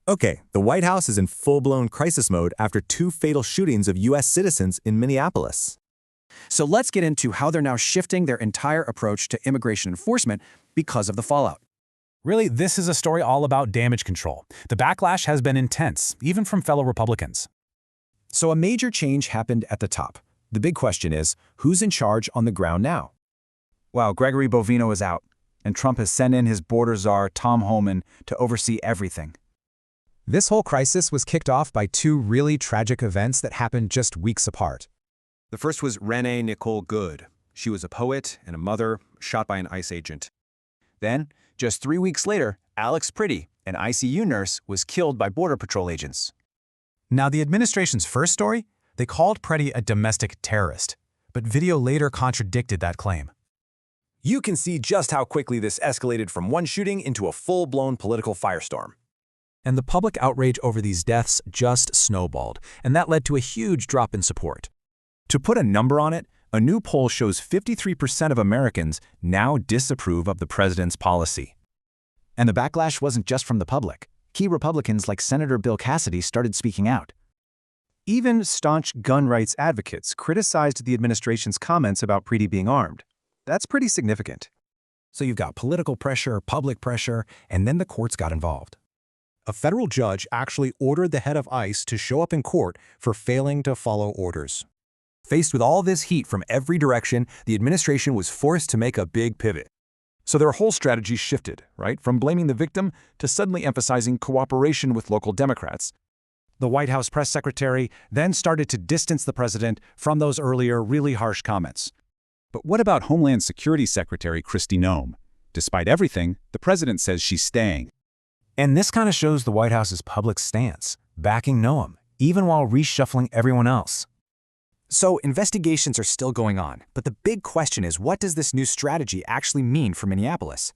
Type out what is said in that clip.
Okay, the White House is in full-blown crisis mode after two fatal shootings of U.S. citizens in Minneapolis. So let's get into how they're now shifting their entire approach to immigration enforcement because of the fallout. Really, this is a story all about damage control. The backlash has been intense, even from fellow Republicans. So a major change happened at the top. The big question is, who's in charge on the ground now? Well, Gregory Bovino is out, and Trump has sent in his border czar, Tom Homan, to oversee everything. This whole crisis was kicked off by two really tragic events that happened just weeks apart. The first was Renee Nicole Good. She was a poet and a mother, shot by an ICE agent. Then, just 3 weeks later, Alex Pretty, an ICU nurse, was killed by Border Patrol agents. Now, the administration's first story, they called Pretty a domestic terrorist, but video later contradicted that claim. You can see just how quickly this escalated from one shooting into a full-blown political firestorm. And the public outrage over these deaths just snowballed, and that led to a huge drop in support. To put a number on it, a new poll shows 53% of Americans now disapprove of the president's policy. And the backlash wasn't just from the public. Key Republicans like Senator Bill Cassidy started speaking out. Even staunch gun rights advocates criticized the administration's comments about Pretty being armed. That's pretty significant. So you've got political pressure, public pressure, and then the courts got involved. A federal judge actually ordered the head of ICE to show up in court for failing to follow orders. Faced with all this heat from every direction, the administration was forced to make a big pivot. So their whole strategy shifted, right? From blaming the victim to suddenly emphasizing cooperation with local Democrats. The White House press secretary then started to distance the president from those earlier really harsh comments. But what about Homeland Security Secretary Kristi Noem? Despite everything, the president says she's staying. And this kind of shows the White House's public stance, backing Noem, even while reshuffling everyone else. So investigations are still going on, but the big question is, what does this new strategy actually mean for Minneapolis?